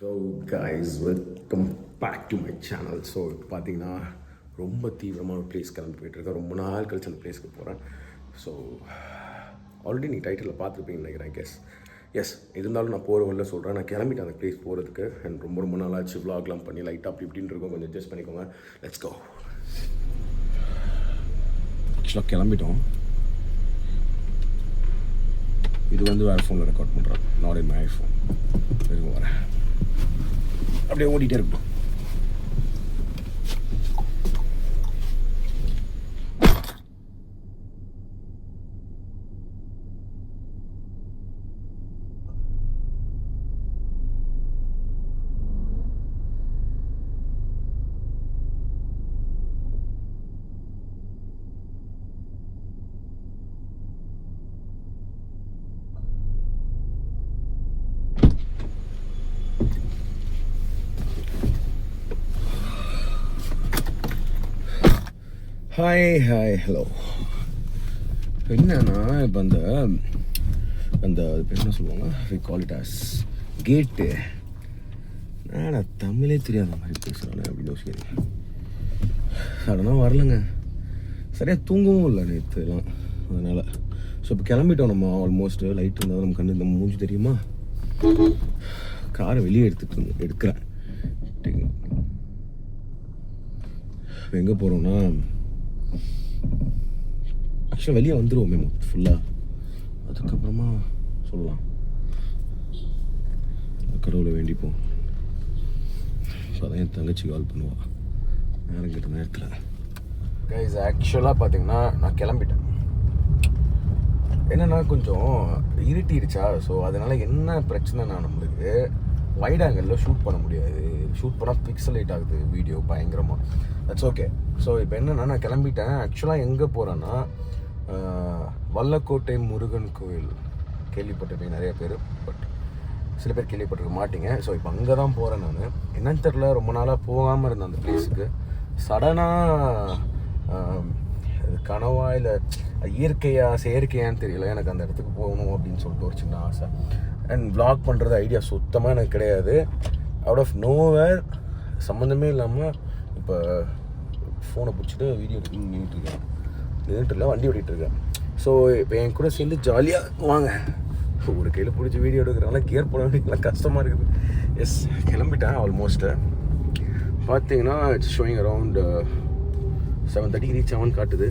So guys welcome back to my channel. So இப்போ பார்த்தீங்கன்னா ரொம்ப தீவிரமான ஒரு பிளேஸ் கிளம்பி போயிட்டுருக்கேன். ரொம்ப நாள் கழிச்சு அந்த பிளேஸ்க்கு போகிறேன். ஸோ ஆல்ரெடி நீ டைட்டிலில் பார்த்துருப்பீங்கன்னு நினைக்கிறேன். எஸ் இருந்தாலும் நான் போகிற வழியில் சொல்கிறேன். நான் கிளம்பிட்டேன் அந்த பிளேஸ் போகிறதுக்கு. அண்ட் ரொம்ப நாளாச்சு விலாக்லாம் பண்ணி லைட்டாக அப்படி இப்படின்னு இருக்கும். கொஞ்சம் அட்ஜஸ்ட் பண்ணிக்கோங்க. Let's go. ஆக்சுவலாக கிளம்பிட்டோம். இது வந்து வேறு ஃபோனில் ரெக்கார்ட் பண்ணுறேன், நாட் இன் மை ஐஃபோன். இருக்கும் வரேன், அப்படியே ஓடிட்டே இருக்கட்டும். Hi hello. என்னன்னா இப்போ அந்த என்ன சொல்லுவாங்க, வி கால் இட் ஆஸ் கேட்டு. நான் தமிழே தெரியாத மாதிரி பேசுகிறேன் அப்படின்னு யோசிக்கிறேன். சடனாக வரலங்க, சரியாக தூங்கவும் இல்லை நேற்றுலாம். அதனால் ஸோ இப்போ கிளம்பிட்டோம் நம்ம. ஆல்மோஸ்ட் லைட் இருந்தால் நம்ம கண்ணு நம்ம மூஞ்சி தெரியுமா. காரை வெளியே எடுக்கிறேன். எங்கே போகிறோம்னா, ஆக்சுவலாக வெளியே வந்துடுவோமே ஃபுல்லாக, அதுக்கப்புறமா சொல்லலாம். கடவுளை வேண்டிப்போம். ஸோ அதான் என் தங்கச்சி கால் பண்ணுவாள் நேரம் கிட்ட நேரத்தில். கைஸ் ஆக்சுவலாக பார்த்தீங்கன்னா நான் கிளம்பிட்டேன். என்னென்னா கொஞ்சம் இருட்டிடுச்சா. ஸோ அதனால் என்ன பிரச்சனைனா, நம்மளுக்கு வைட் ஆங்கிளில் ஷூட் பண்ண முடியாது. ஷூட் பண்ணால் பிக்சலேட் ஆகுது வீடியோ பயங்கரமாக. That's okay. ஸோ இப்போ என்னென்னா நான் கிளம்பிட்டேன். ஆக்சுவலாக எங்கே போகிறேன்னா, வல்லக்கோட்டை முருகன் கோயில் கேள்விப்பட்டிருப்பீங்க நிறைய பேர், பட் சில பேர் கேள்விப்பட்டிருக்க மாட்டீங்க. ஸோ இப்போ அங்கே தான் போகிறேன் நான். என்னன்னு தெரில, ரொம்ப நாளாக போகாமல் இருந்தேன் அந்த பிளேஸுக்கு. சடனாக கனவா இல்லை செயற்கையான்னு தெரியல, எனக்கு அந்த இடத்துக்கு போகணும் அப்படின்னு சொல்லிட்டு ஒரு சின்ன ஆசை. அண்ட் vlog பண்ணுறது ஐடியா சுத்தமாக எனக்கு கிடையாது. அவுட் ஆஃப் நோவேர், சம்மந்தமே இல்லாமல் இப்போ ஃபோனை பிடிச்சிட்டு வீடியோ நின்றுட்டுருக்கேன். வண்டி ஓட்டிகிட்ருக்கேன். ஸோ இப்போ என் கூட சேர்ந்து ஜாலியாக வாங்க. ஒரு கையில் பிடிச்சி வீடியோ எடுக்கிறனால கியர் போட வேண்டியதுலாம் கஷ்டமாக இருக்குது. எஸ் கிளம்பிட்டேன். ஆல்மோஸ்ட்டு பார்த்தீங்கன்னா இட்ஸ் ஷோயிங் அரவுண்ட் 7:30 ரீச் ஆகும்னு காட்டுது.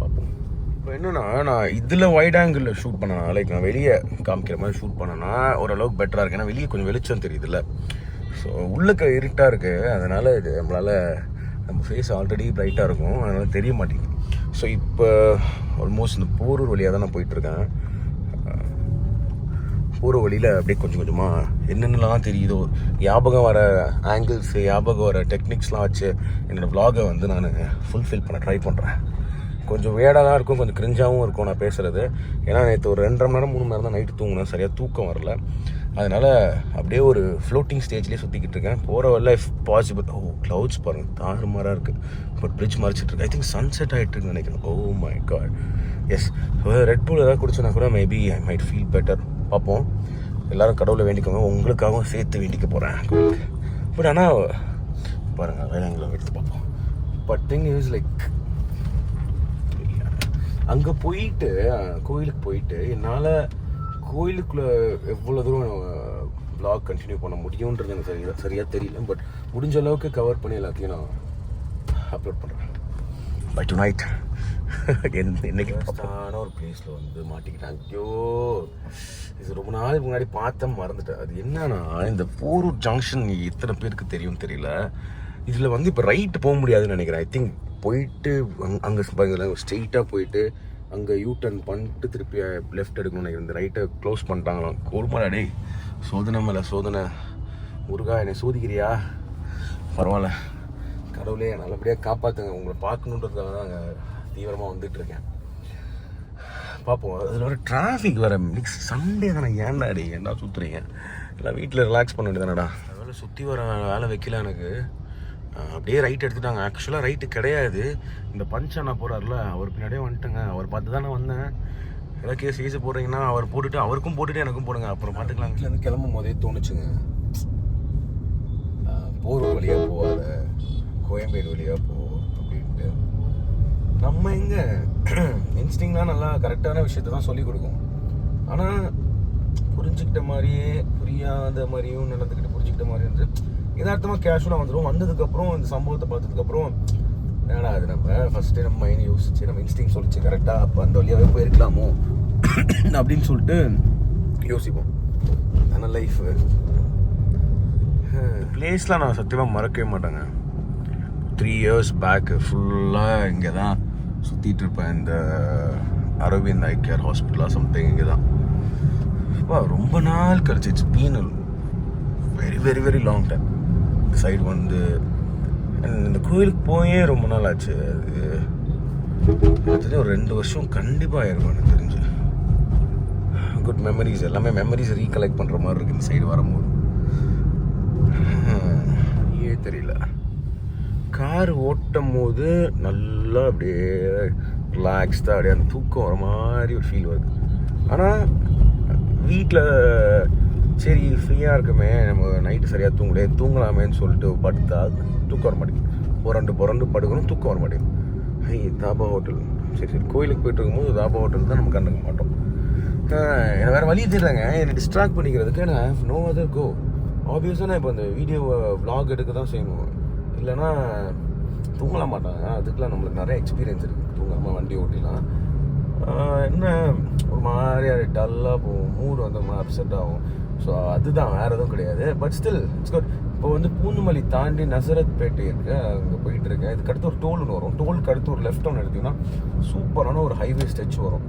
பார்ப்போம். இப்போ என்னென்னா, நான் இதில் வைட் ஆங்கிளில் ஷூட் பண்ணேன். லைக் நான் வெளியே காமிக்கிற மாதிரி ஷூட் பண்ணேன்னா ஓரளவுக்கு பெட்டராக இருக்குது. ஏன்னா வெளியே கொஞ்சம் வெளிச்சம் தெரியுதுல்ல. ஸோ உள்ளுக்க இருட்டாக இருக்குது. அதனால் இது நம்மளால், நம்ம ஃபேஸ் ஆல்ரெடி ப்ரைட்டாக இருக்கும், அதனால் தெரிய மாட்டேங்குது. ஸோ இப்போ ஆல்மோஸ்ட் இந்த போரூர் வழியாக தான் நான் போயிட்டுருக்கேன். போகிற வழியில் அப்படியே கொஞ்சம் கொஞ்சமாக என்னென்னலாம் தெரியுதோ, ஞாபகம் வர ஆங்கிள்ஸு, ஞாபகம் வர டெக்னிக்ஸ்லாம் வச்சு என்னோடய vlog-ஐ வந்து நான் ஃபுல்ஃபில் பண்ண ட்ரை பண்ணுறேன். கொஞ்சம் வேடாக தான் இருக்கும், கொஞ்சம் கிரிஞ்சாகவும் இருக்கும் நான் பேசுகிறது. ஏன்னா நேற்று ஒரு 2.5 மணி நேரம் 3 மணி நேரம் தான் நைட்டு தூங்கினேன். சரியாக தூக்கம் வரல. அதனால் அப்படியே ஒரு ஃப்ளோட்டிங் ஸ்டேஜ்லேயே சுற்றிக்கிட்டு இருக்கேன். போகிற வரல இஃப் பாசிபிள். க்ளவுட்ஸ் பாருங்கள், தாறுமாறாக இருக்குது. பட் பிரிட்ஜ் மறைச்சிட்ருக்கு. ஐ திங்க் சன்செட் ஆகிட்டுருக்குன்னு நினைக்கிறேன். Oh my God. Yes, red bull ஏதாவது குடிச்சோன்னா கூட maybe I might feel better. பார்ப்போம். எல்லோரும் கடவுளை வேண்டிக்கோங்க, உங்களுக்காகவும் சேர்த்து வேண்டிக்க போகிறேன். பட் ஆனால் பாருங்கள், வேலைங்களை எடுத்து பார்ப்போம். பட் திங் இஸ் லைக், அங்கே போயிட்டு கோயிலுக்கு போயிட்டு என்னால் கோயிலுக்குள்ளே எவ்வளோ தூரம் vlog கண்டினியூ பண்ண முடியுன்றது எனக்கு சரியாக தெரியல. பட் முடிஞ்ச அளவுக்கு கவர் பண்ணி எல்லாத்தையும் நான் அப்லோட் பண்ணுறேன். பை டு நைட் என்னைக்கு ஒரு பிளேஸில் வந்து மாட்டிக்கிட்டேன். ஐயோ, இது ரொம்ப நாள் முன்னாடி பார்த்தேன், மறந்துட்டேன். அது என்னன்னா, இந்த போரூர் ஜங்ஷன் எத்தனை பேருக்கு தெரியும்னு தெரியல. இதில் வந்து இப்போ ரைட்டு போக முடியாதுன்னு நினைக்கிறேன். ஐ திங்க் போயிட்டு அங்கே ஸ்ட்ரெயிட்டாக போயிட்டு அங்கே யூ-டர்ன் பண்ணிட்டு திருப்பி லெஃப்ட் எடுக்கணும்னு நினைக்கிறேன். இந்த ரைட்டை க்ளோஸ் பண்ணிட்டாங்களாம். கோல்மாடே, சோதனை மேலே சோதனை. முருகா, என்னை சோதிக்கிறியா? பரவாயில்ல, கடவுளே நல்லபடியாக காப்பாற்றுங்க. உங்களை பார்க்கணுன்றதுக்காக தான் அங்கே தீவிரமாக வந்துட்டுருக்கேன். பார்ப்போம். அதில் வர டிராஃபிக் வேறு. சண்டே தானே, ஏன்டா சுற்றுறீங்க? எல்லாம் வீட்டில் ரிலாக்ஸ் பண்ண வேண்டியதானடா. அதனால் சுற்றி வர வேலை வைக்கல எனக்கு. அப்படியே ரைட் எடுத்துட்டாங்க. ஆக்சுவலாக ரைட்டு கிடையாது. இந்த பஞ்சண்ணா போகிறார்ல, அவர் பின்னாடியே வந்துட்டேங்க. அவர் பார்த்து தான் நான் வந்தேன். ஏதாவது கேஸ் போடுறீங்கன்னா அவர் போட்டுட்டு அவருக்கும் போட்டுட்டு எனக்கும் போடுங்க, அப்புறம் பார்த்துக்கலாம். வீட்டிலேருந்து கிளம்பும் போதே தோணுச்சுங்க, வழியாக போகாத, கோயம்பேடு வழியாக போ அப்படின்ட்டு. நம்ம எங்கே இன்ஸ்டிங்லாம் நல்லா கரெக்டான விஷயத்த தான் சொல்லிக் கொடுக்கும். ஆனால் புரிஞ்சுக்கிட்ட மாதிரியே புரியாத மாதிரியும் நடந்துக்கிட்டு புரிஞ்சுக்கிட்ட மாதிரி இருந்து யதார்த்தமாக கேஷுவலாக வந்துடும். வந்ததுக்கப்புறம் இந்த சம்பவத்தை பார்த்ததுக்கப்புறம் என்னடா அது நம்ம ஃபஸ்ட்டு நம்ம மைண்ட் யோசிச்சு நம்ம இன்ஸ்டிங் சொல்லிச்சு கரெக்டாக அப்போ அந்த வழியாகவே போயிருக்கலாமோ அப்படின்னு சொல்லிட்டு யோசிப்போம். ஆனால் லைஃப் பிளேஸ்லாம் நான் சத்தியமாக மறக்கவே மாட்டேங்க. 3 years பேக்கு ஃபுல்லாக இங்கே தான் சுற்றிட்டு இருப்பேன். இந்த அரவிந்த் ஐ கேர் ஹாஸ்பிட்டலாக சம்திங் இங்கே தான். ரொம்ப நாள் கழிச்சு it's been very very very long time இந்த சைடு வந்து. இந்த கோயிலுக்கு போயே ரொம்ப நாள் ஆச்சு. அது ஒரு 2 வருஷம் கண்டிப்பாக ஆயிருக்கும் எனக்கு தெரிஞ்சு. குட் மெமரிஸ், எல்லாமே மெமரிஸ் ரீகலெக்ட் பண்ணுற மாதிரி இருக்குது இந்த சைடு வரும்போது. தெரியல, கார் ஓட்டும் போது நல்லா அப்படியே ரிலாக்ஸ்டாக அப்படியே அந்த தூக்கம் வர மாதிரி ஒரு ஃபீல் வருது. ஆனால் வீட்டில் சரி ஃப்ரீயாக இருக்குமே, நம்ம நைட்டு சரியாக தூங்கலாமேன்னு சொல்லிட்டு படுத்தா தூக்கம் வர மாட்டேங்குது. புரண்டு படுக்கணும், தூக்கம் வர மாட்டேங்குது. தாபா ஹோட்டல், சரி கோயிலுக்கு போயிட்டு இருக்கும்போது தாபா ஹோட்டல் தான் நம்ம கண்டுக்க மாட்டோம். எனக்கு வேறு வழி தெரியலங்க, என்னை டிஸ்ட்ராக்ட் பண்ணிக்கிறதுக்கு நான் நோ அதர் கோ. ஆப்வியஸாக நான் இப்போ அந்த வீடியோவை விளாக் எடுக்க தான் செய்யணும், இல்லைன்னா தூங்கல மாட்டாங்க. அதுக்கெலாம் நம்மளுக்கு நிறைய எக்ஸ்பீரியன்ஸ் இருக்குது, தூங்காமல் வண்டி ஓட்டிலாம். என்ன ஒரு மாதிரியா டல்லாக போகும், மூடு வந்து அப்செட் ஆகும். ஸோ அதுதான், வேறு எதுவும் கிடையாது. But still it's good. இப்போ வந்து பூந்தமல்லி தாண்டி நசரத் பேட்டை இருக்கு, அங்கே போயிட்டு இருக்கேன். இதுக்கு அடுத்து ஒரு டோல் ஒன்று வரும். டோலுக்கு அடுத்து ஒரு லெஃப்ட் ஒன்று எடுத்திங்கன்னா சூப்பரான ஒரு ஹைவே ஸ்ட்ரெச் வரும்.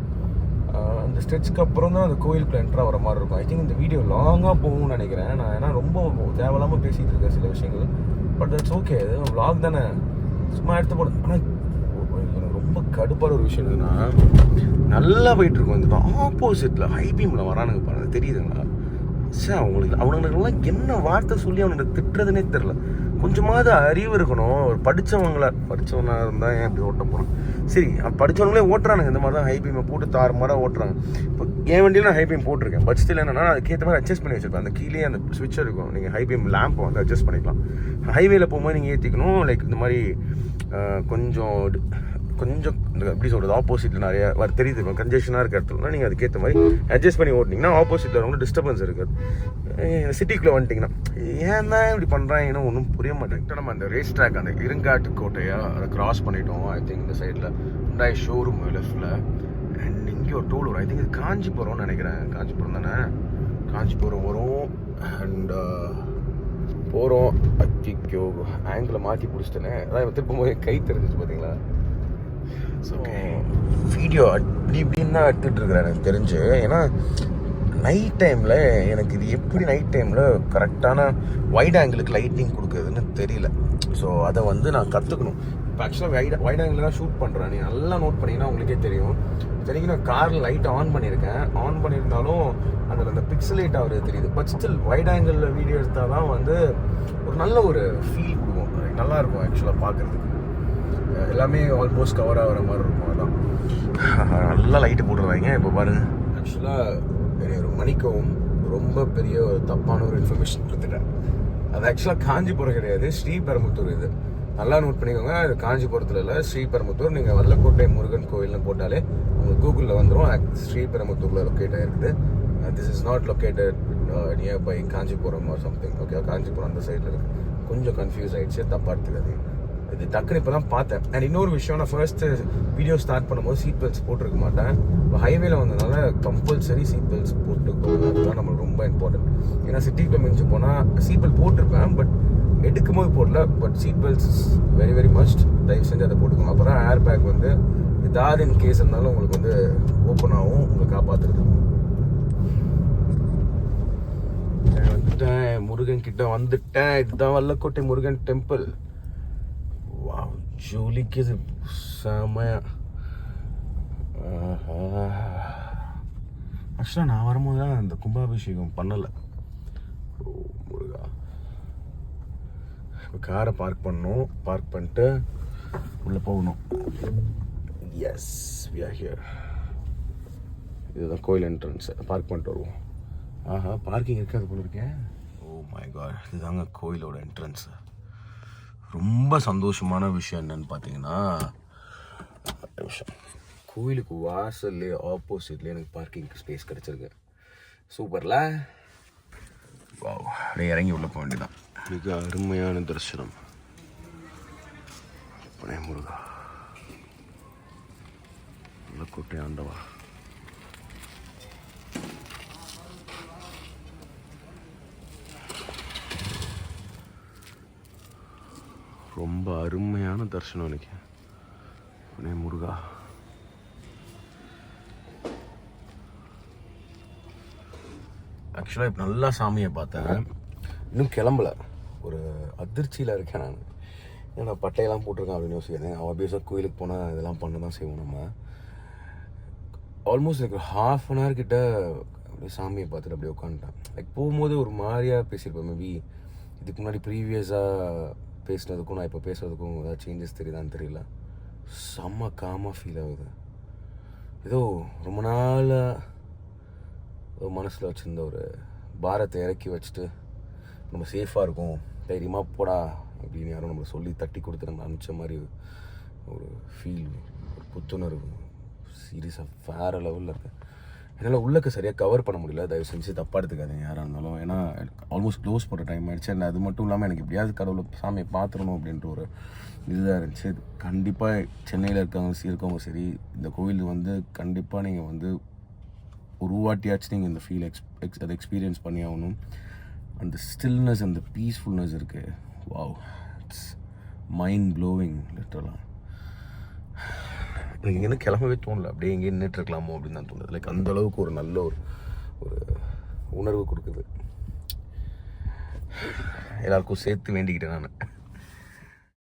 அந்த ஸ்ட்ரெச்சுக்கு அப்புறம் தான் அந்த கோயிலுக்குள்ள என்ட்ரா வர மாதிரி இருக்கும். ஐ திங்க் இந்த வீடியோ லாங்காக போகும்னு நினைக்கிறேன் நான், ஏன்னா ரொம்ப தேவையில்லாமல் பேசிகிட்டு இருக்கேன் சில விஷயங்கள். பட் தட்ஸ் ஓகே, அது விளாக் தானே, சும்மா எடுத்து போட. ஆனால் எனக்கு ரொம்ப கடுப்பான ஒரு விஷயம் என்னன்னா, நல்லா போயிட்டுருக்கோம், இந்த ஆப்போசிட்டில் ஹை பீமில் வரானுங்க பாருங்க, தெரியுதுங்களா? சார் அவனுங்களுக்கெல்லாம் என்ன வார்த்தை சொல்லி அவனுக்கு திட்டுறதுனே தெரில. கொஞ்சமாவது அறிவு இருக்கணும். ஒரு படித்தவனா இருந்தால் ஏன் இப்படி ஓட்ட போகிறான்? சரி, படித்தவங்களே ஓட்டுறானுங்க இந்த மாதிரி தான், ஹை பீமை போட்டு தாறுமாறாக ஓட்டுறாங்க. இப்போ என் வண்டியில் நான் ஹை பீம் போட்டிருக்கேன். பட் ஸ்டில் என்னன்னா, அதுக்கேற்ற மாதிரி அட்ஜஸ்ட் பண்ணி வச்சிருப்பேன். அந்த கீழே அந்த ஸ்விட்ச் இருக்கும், நீங்கள் ஹை பீம் லேம்பை வந்து அட்ஜஸ்ட் பண்ணிக்கலாம். ஹைவேல போகும்போது நீங்கள் ஏற்றிக்கணும். லைக் இந்த மாதிரி கொஞ்சம் இந்த எப்படி சொல்கிறது, ஆப்போசிட்டில் நிறைய தெரியுது கன்ஜெஷனாக இருக்க இடத்துல நீங்கள் அதுக்கேற்ற மாதிரி அட்ஜஸ்ட் பண்ணி ஓட்டினீங்கன்னா ஆப்போசிட்டில் ரொம்ப டிஸ்டர்பன்ஸ் இருக்காது. சிட்டிக்குள்ளே வந்துட்டிங்கன்னா ஏன் தான் இப்படி பண்ணுறாங்கன்னா ஒன்றும் புரிய மாட்டேங்குது. நம்ம அந்த ரேஸ் ட்ராக், அந்த இருங்காட்டு கோட்டையாக அதை கிராஸ் பண்ணிட்டோம். ஐ திங்க் இந்த சைடில் ஹுண்டாய் ஷோரூம் லெஃப்டில். அண்ட் இங்கே ஒரு டோல் வரும். ஐ திங்க் இது காஞ்சிபுரம்னு நினைக்கிறேன். காஞ்சிபுரம் தானே, காஞ்சிபுரம் வரும். அண்ட் போகிறோம். அச்சிக்கோ ஆங்கிளை மாற்றி பிடிச்சிட்டேனே, அதான் திருப்பும் போது கை தெரிஞ்சிச்சு பார்த்தீங்களா? ஓகே, வீடியோ அப்படி இப்படின்னு தான் எடுத்துகிட்டு இருக்கிறேன் எனக்கு தெரிஞ்சு. ஏன்னா நைட் டைமில் எனக்கு இது எப்படி நைட் டைமில் கரெக்டான வைட் ஆங்கிளுக்கு லைட்டிங் கொடுக்குறதுன்னு தெரியல. ஸோ அதை வந்து நான் கற்றுக்கணும். இப்போ ஆக்சுவலாக வைட் ஆங்கிள் தான் ஷூட் பண்ணுறேன். நீங்கள் நல்லா நோட் பண்ணிங்கன்னா உங்களுக்கே தெரியும். சரிங்க, நான் காரில் லைட் ஆன் பண்ணியிருந்தாலும் அதில் அந்த பிக்சலேட் ஆகுறது தெரியுது. பட் ஸ்டில் வைட் ஆங்கிளில் வீடியோ எடுத்தால் தான் வந்து ஒரு நல்ல ஒரு ஃபீல் கொடுக்கும், நல்லாயிருக்கும் ஆக்சுவலாக பார்க்குறதுக்கு. எல்லாமே ஆல்மோஸ்ட் கவர் ஆகிற மாதிரி இருக்கும். அதான் நல்லா லைட்டு போட்டுருவாங்க. இப்போ பாருங்கள், ஆக்சுவலாக ஒரு மணிக்கவும் ரொம்ப பெரிய ஒரு தப்பான ஒரு இன்ஃபர்மேஷன் கொடுத்துட்டேன். அது ஆக்சுவலாக காஞ்சிபுரம் கிடையாது, ஸ்ரீபெரும்புத்தூர். இது நல்லா நோட் பண்ணிக்கோங்க. அது காஞ்சிபுரத்தில் இல்லை, ஸ்ரீபெரும்புத்தூர். நீங்கள் வல்லக்கோட்டை முருகன் கோயில்னு போட்டாலே உங்களுக்கு கூகுளில் வந்துடும். ஸ்ரீபெரும்புத்தூரில் லொக்கேட் ஆகிருக்குது. This is not located near by Kanchipuram or something. Okay, Kanchipuram அந்த சைடில் இருக்குது. கொஞ்சம் கன்ஃபியூஸ் ஆகிடுச்சு, தப்பாக எடுத்துக்காது. இது டக்குன்னு இப்போ தான் பார்த்தேன். அண்ட் இன்னொரு விஷயம், நான் ஃபர்ஸ்ட்டு வீடியோ ஸ்டார்ட் பண்ணும்போது சீட் பெல்ட்ஸ் போட்டிருக்க மாட்டேன். இப்போ ஹைவேல வந்ததுனால கம்பல்சரி சீட் பெல்ட்ஸ் போட்டுக்கணும். அதுதான் நம்மளுக்கு ரொம்ப இம்பார்ட்டன்ட். ஏன்னா சிட்டிக்குள்ளே மிஞ்சி போனால் சீட் பெல்ட் போட்டிருப்பேன், பட் எடுக்கும் போது போடல. But seat belts very very must. தயவு செஞ்சு அதை போட்டுக்கணும். அப்போ தான் ஏர் பேக் வந்து ஏதாவது இன் கேஸ் இருந்தாலும் உங்களுக்கு வந்து ஓப்பன் ஆகும், உங்களை காப்பாற்றுறது. வந்துட்டேன், முருகன் கிட்ட வந்துட்டேன். இதுதான் வல்லக்கோட்டை முருகன் டெம்பிள். வாவ், ஜொலிக்குது செமையா. ஆக்சுவலாக நான் வரும்போது தான் அந்த கும்பாபிஷேகம் பண்ணலை. ஓ முருகா. இப்போ காரை பார்க் பண்ணணும், பார்க் பண்ணிட்டு உள்ளே போகணும். Yes, we are here. இதுதான் கோயில் என்ட்ரன்ஸ். பார்க் பண்ணிட்டு வருவோம். ஆஹா, பார்க்கிங் இருக்காது போல இருக்கேன். ஓ மை காட், இதுதாங்க கோயிலோட என்ட்ரன்ஸ். ரொம்ப சந்தோஷமான விஷயம் என்னன்னு பார்த்தீங்கன்னா, கோயிலுக்கு வாசல்லே ஆப்போசிட்லேயே எனக்கு பார்க்கிங் ஸ்பேஸ் கிடச்சிருக்கு. சூப்பர்ல. வாவ், அப்படியே இறங்கி உள்ள போக வேண்டியதான். மிக அருமையான தரிசனம். பனே முருகா, நல்ல கோட்டை ஆண்டவா. ரொம்ப அருமையான தரிசனம் எனக்கு. பனே முருகா. ஆக்சுவலாக இப்போ நல்லா சாமியை பார்த்தேன். இன்னும் கிளம்பல. ஒரு அதிர்ச்சியில் இருக்கேன் நான். ஏன்னா பட்டையெல்லாம் போட்டிருக்கான் அப்படின்னு யோசிக்கிறேன். ஆப்வியஸாக கோயிலுக்கு போனால் இதெல்லாம் பண்ண தான் செய்வோம் நம்ம. ஆல்மோஸ்ட் எனக்கு ½ அன் ஹவர் கிட்ட அப்படியே சாமியை பார்த்துட்டு அப்படியே உட்காந்துட்டேன். லைக் போகும்போது ஒரு மாதிரியாக பேசியிருப்பேன். மேபி இதுக்கு முன்னாடி ப்ரீவியஸாக பேசுனதுக்கும் நான் இப்போ பேசுகிறதுக்கும் ஏதாவது சேஞ்சஸ் தெரியுதான்னு தெரியல. செம்ம காமாக ஃபீல் ஆகுது. ஏதோ ரொம்ப நாளாக மனசில் வச்சுருந்த ஒரு பாரத்தை இறக்கி வச்சுட்டு நம்ம சேஃபாக இருக்கும், தைரியமாக போடா அப்படின்னு யாரும் நம்மளை சொல்லி தட்டி கொடுத்து நம்ம அனுப்பிச்ச மாதிரி ஒரு ஃபீல், ஒரு புத்துணர்வு சீரியஸாக வேறு லெவலில் இருக்குது. என்னால் உள்ளக்க சரியாக கவர் பண்ண முடியல. தயவு செஞ்சு தப்பாக எடுத்துக்காதீங்க யாராக இருந்தாலும். ஏன்னா ஆல்மோஸ்ட் க்ளோஸ் பண்ணுற டைம் ஆகிடுச்சு. அது மட்டும் இல்லாமல் எனக்கு எப்படியாவது கடவுளை சாமியை பார்த்துடணும் அப்படின்ற ஒரு இதுதான் இருந்துச்சு. கண்டிப்பாக சென்னையில் இருக்கவங்க சரி, இந்த கோவில் வந்து கண்டிப்பாக நீங்கள் வந்து ஒரு வாட்டியாச்சும் நீங்கள் இந்த ஃபீல் அதை எக்ஸ்பீரியன்ஸ் பண்ணி ஆகணும். அந்த ஸ்டில்னஸ், அந்த பீஸ்ஃபுல்னஸ் இருக்குது. வாவ், இட்ஸ் மைண்ட் ப்ளோவிங் லிட்டரலாக. எனக்கு இங்கேருந்து கிளம்பவே தோணலை. அப்படியே எங்கேயும் நின்றுட்டுருக்கலாமோ அப்படின்னு தான் தோணுது. லைக் அந்தளவுக்கு ஒரு நல்ல ஒரு உணர்வு கொடுக்குது. எல்லாருக்கும் சேர்த்து வேண்டிக்கிட்டேன் நான்.